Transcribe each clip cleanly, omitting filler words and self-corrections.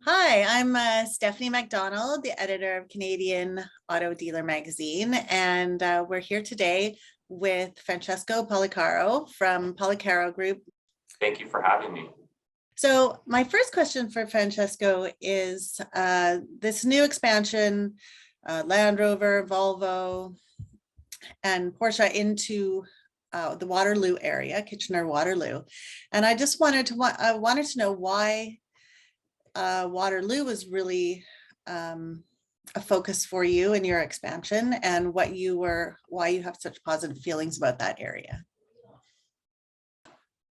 Hi, I'm Stephanie MacDonald, the editor of Canadian Auto Dealer Magazine, and we're here today with Francesco Policaro from Policaro Group. Thank you for having me. So my first question for Francesco is this new expansion, Land Rover, Volvo, and Porsche into the Waterloo area, Kitchener-Waterloo. And I just wanted to know why Waterloo was really a focus for you in your expansion, and why you have such positive feelings about that area.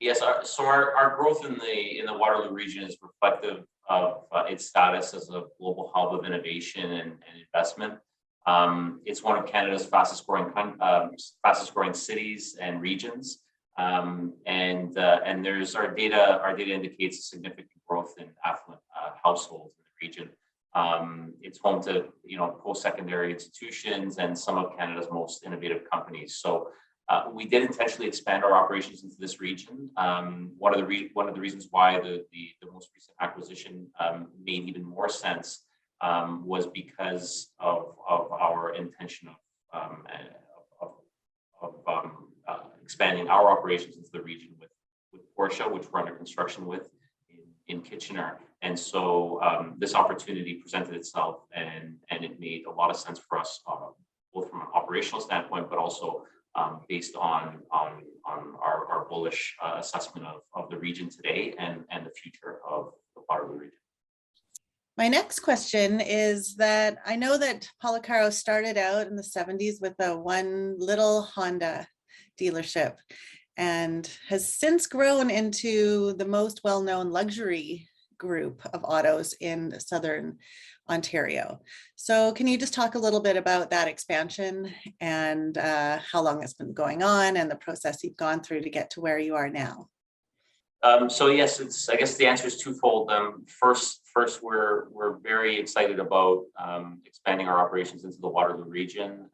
Yes, our growth in the Waterloo region is reflective of its status as a global hub of innovation and investment. It's one of Canada's fastest growing cities and regions. And there's our data indicates a significant growth in affluent households in the region. It's home to post-secondary institutions and some of Canada's most innovative companies. So we did intentionally expand our operations into this region. One of the reasons why the most recent acquisition made even more sense was because of our intention of expanding our operations into the region with Porsche, which we're under construction with in Kitchener. And so this opportunity presented itself, and it made a lot of sense for us, both from an operational standpoint, but also based on our bullish assessment of the region today and the future of the Waterloo region. My next question is that I know that Policaro started out in the 70s with a one little Honda dealership and has since grown into the most well-known luxury group of autos in southern Ontario. So can you just talk a little bit about that expansion and how long it's been going on and the process you've gone through to get to where you are now? So yes, I guess the answer is twofold. First, we're very excited about expanding our operations into the Waterloo region.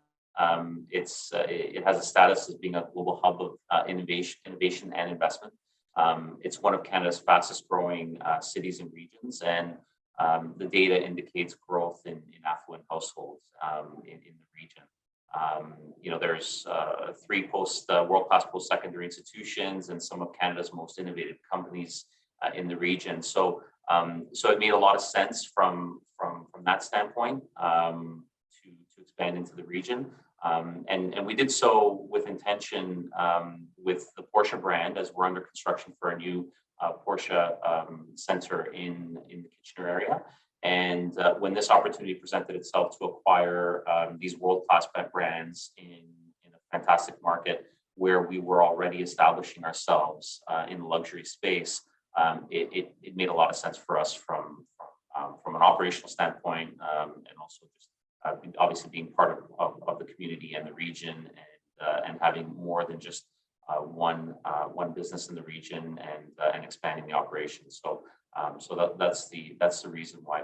It has a status as being a global hub of innovation and investment. It's one of Canada's fastest growing cities and regions, and the data indicates growth in affluent households in the region. There's three world-class post-secondary institutions and some of Canada's most innovative companies in the region. So it made a lot of sense from that standpoint to expand into the region. And we did so with intention with the Porsche brand, as we're under construction for a new Porsche center in the Kitchener area. And when this opportunity presented itself to acquire these world-class brands in a fantastic market where we were already establishing ourselves in the luxury space, it made a lot of sense for us from an operational standpoint, and also just obviously being part of the community and the region, and having more than just one business in the region, and expanding the operation. So that's the reason why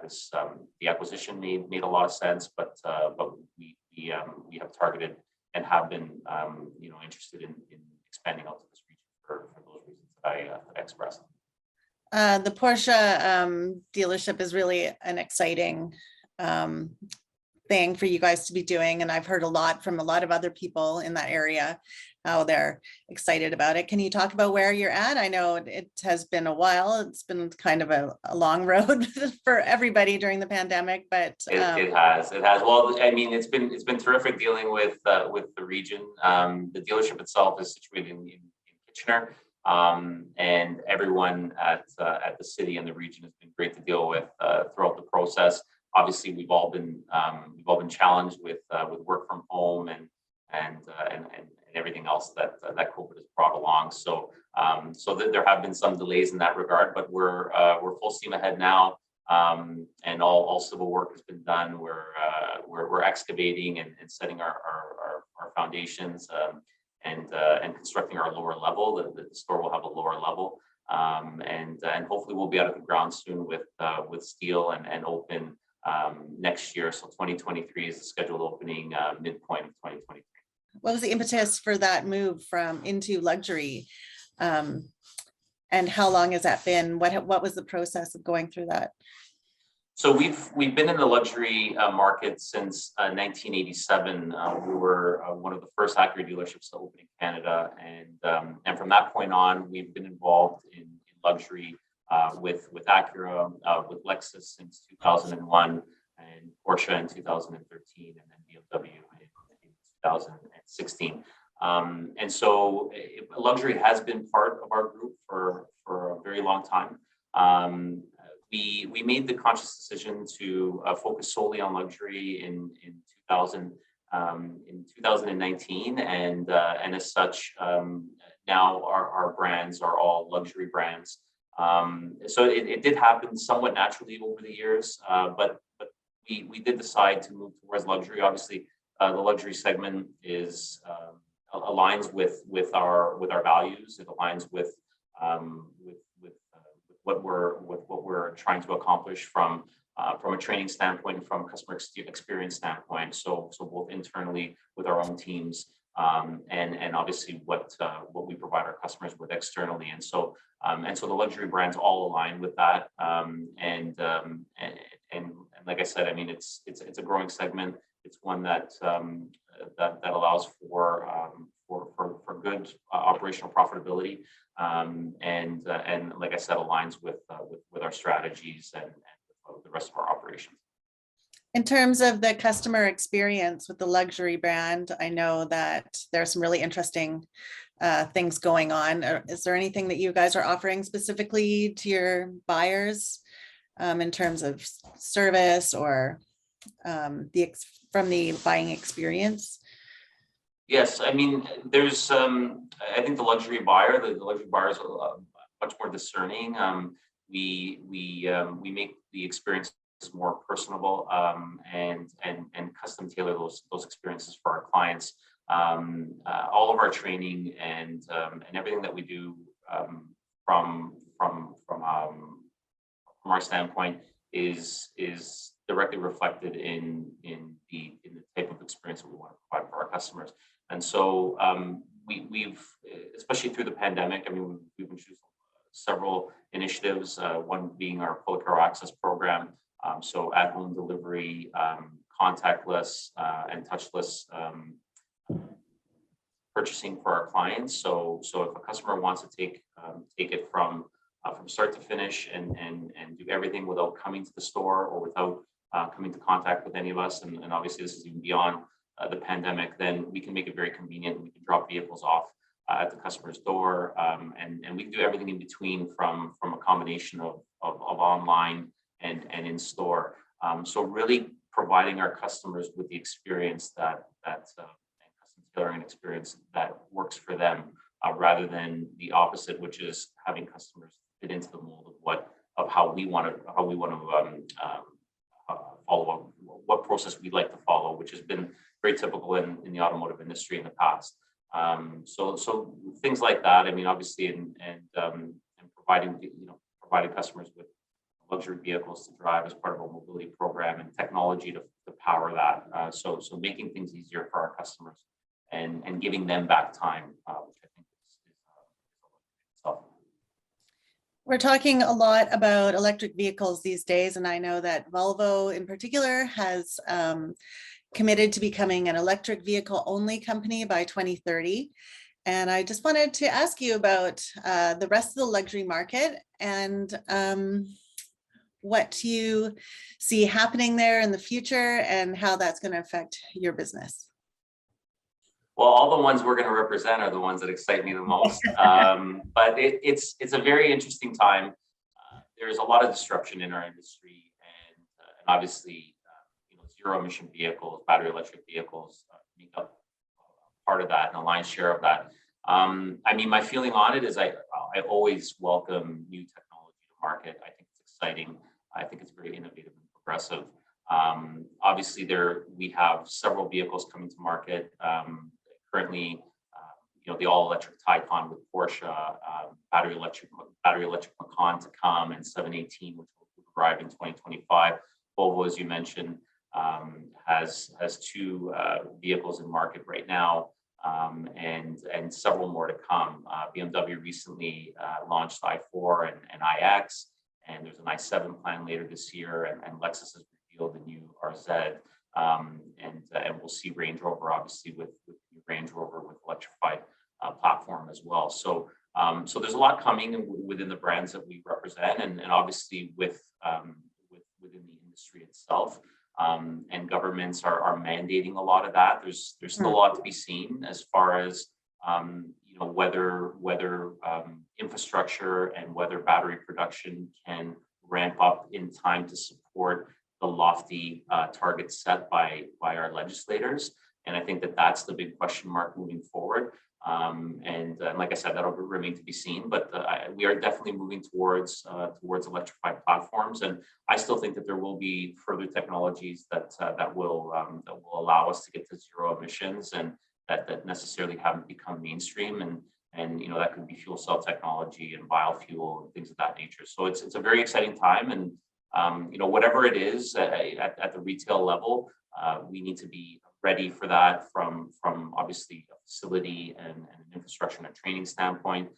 the acquisition made a lot of sense, but we have targeted and have been interested in expanding out to this region for those reasons that I expressed. The Porsche dealership is really an exciting thing for you guys to be doing, and I've heard a lot from a lot of other people in that area how they're excited about it. Can you talk about where you're at? I know it has been a while. It's been kind of a long road for everybody during the pandemic, but it has. Well, I mean, it's been terrific dealing with the region. The dealership itself is situated in Kitchener, and everyone at the city and the region has been great to deal with throughout the process. Obviously, we've all been challenged with work from home and everything else that COVID has brought along. So there have been some delays in that regard, but we're full steam ahead now, and all civil work has been done. We're excavating and setting our foundations, and constructing our lower level. The store will have a lower level, and hopefully we'll be out of the ground soon with steel and open next year. So 2023 is the scheduled opening, midpoint of 2023. What was the impetus for that move into luxury? And how long has that been? What was the process of going through that? So we've been in the luxury market since 1987. We were one of the first Acura dealerships to open in Canada, and from that point on, we've been involved in luxury with Acura, with Lexus since 2001, and Porsche in 2013, and then BMW in 2016. And so luxury has been part of our group for a very long time. We made the conscious decision to focus solely on luxury in 2019, and as such, now our brands are all luxury brands. So it did happen somewhat naturally over the years, but we did decide to move towards luxury. Obviously, the luxury segment is aligns with our values. It aligns with what we're trying to accomplish from a training standpoint and from a customer experience standpoint. So both internally with our own teams, and obviously what we provide our customers with externally. And so the luxury brands all align with that. And like I said, I mean, it's a growing segment. It's one that allows for good operational profitability, and like I said, aligns with our strategies and the rest of our operations. In terms of the customer experience with the luxury brand, I know that there are some really interesting things going on. Is there anything that you guys are offering specifically to your buyers in terms of service or from the buying experience? Yes, I mean, there's, I think the luxury buyers are much more discerning. We make the experience more personable, and custom tailor those experiences for our clients. All of our training and everything that we do from our standpoint is directly reflected in the type of experience that we want to provide for our customers. And so we've, especially through the pandemic, I mean, we've introduced several initiatives, one being our Policaro Access program. So at-home delivery, contactless and touchless purchasing for our clients. So if a customer wants to take it from start to finish and do everything without coming to the store or without coming to contact with any of us, and obviously this is even beyond the pandemic, then we can make it very convenient. We can drop vehicles off at the customer's door, and we can do everything in between from a combination of online and in store. So really providing our customers with the experience that custom tailoring an experience that works for them, rather than the opposite, which is having customers fit into the mold of how we want to follow what process we'd like to follow, which has been very typical in the automotive industry in the past. So things like that. I mean, obviously, and providing customers with luxury vehicles to drive as part of a mobility program and technology to power that. So making things easier for our customers and giving them back time, which I think is itself. We're talking a lot about electric vehicles these days, and I know that Volvo in particular has committed to becoming an electric vehicle only company by 2030. And I just wanted to ask you about the rest of the luxury market and what you see happening there in the future and how that's going to affect your business. Well, all the ones we're going to represent are the ones that excite me the most. But it's a very interesting time. There's a lot of disruption in our industry, and obviously, zero emission vehicles, battery electric vehicles make up part of that and a lion's share of that. I mean, my feeling on it is I always welcome new technology to market. I think it's exciting. I think it's very innovative and progressive. Obviously, we have several vehicles coming to market. Currently, the all-electric Taycan with Porsche, battery electric Macan to come, and 718, which will arrive in 2025. Volvo, as you mentioned, has two vehicles in market right now, and several more to come. BMW recently launched i4 and iX, and there's an i7 plan later this year, and Lexus has revealed the new RZ, and we'll see Range Rover obviously with Range Rover with electrified platform as well. So there's a lot coming within the brands that we represent, and obviously within the industry itself. And governments are mandating a lot of that. There's still a lot to be seen as far as whether infrastructure and whether battery production can ramp up in time to support the lofty targets set by our legislators. And I think that that's the big question mark moving forward. And like I said, that'll remain to be seen, but we are definitely moving towards electrified platforms. And I still think that there will be further technologies that will allow us to get to zero emissions, and that necessarily haven't become mainstream. And that could be fuel cell technology and biofuel and things of that nature. So it's a very exciting time, and whatever it is at the retail level, we need to be ready for that from obviously a facility and an infrastructure and a training standpoint.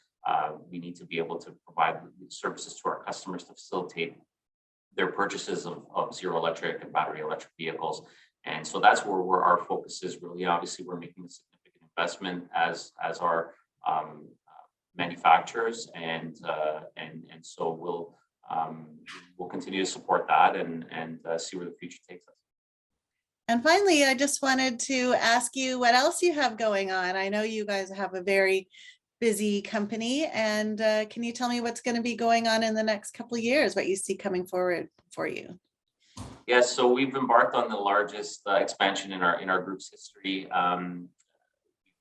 We need to be able to provide services to our customers to facilitate their purchases of zero electric and battery electric vehicles. And so that's where our focus is really. Obviously, we're making a significant investment as our manufacturers, and so we'll continue to support that and see where the future takes us. And finally, I just wanted to ask you what else you have going on. I know you guys have a very busy company, and can you tell me what's going to be going on in the next couple of years, what you see coming forward for you? Yes, so we've embarked on the largest expansion in our group's history.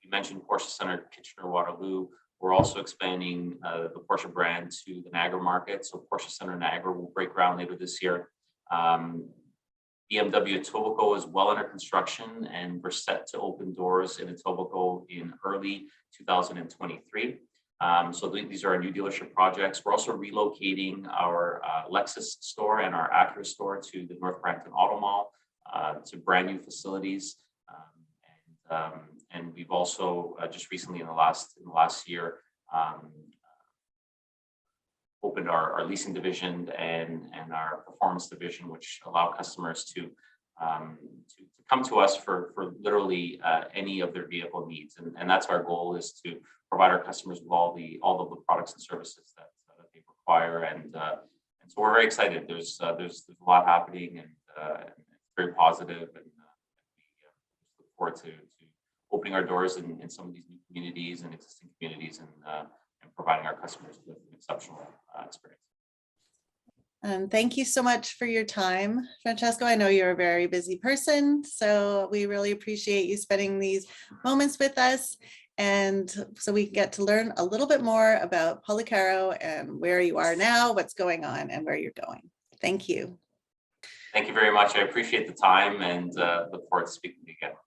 You mentioned Porsche Center, Kitchener-Waterloo. We're also expanding the Porsche brand to the Niagara market. So Porsche Center Niagara will break ground later this year. BMW Etobicoke is well under construction, and we're set to open doors in Etobicoke in early 2023. So these are our new dealership projects. We're also relocating our Lexus store and our Acura store to the North Brampton Auto Mall, to brand new facilities. And we've also just recently in the last year opened our leasing division and our performance division, which allow customers to come to us for literally any of their vehicle needs. And that's our goal, is to provide our customers with all of the products and services that they require. And so we're very excited. There's a lot happening, and it's very positive, and we look forward to opening our doors in some of these new communities and existing communities, and providing our customers with an exceptional experience. And thank you so much for your time, Francesco. I know you're a very busy person, so we really appreciate you spending these moments with us, and so we get to learn a little bit more about Policaro and where you are now, what's going on, and where you're going. Thank you. Thank you very much. I appreciate the time, and look forward to speaking to you again.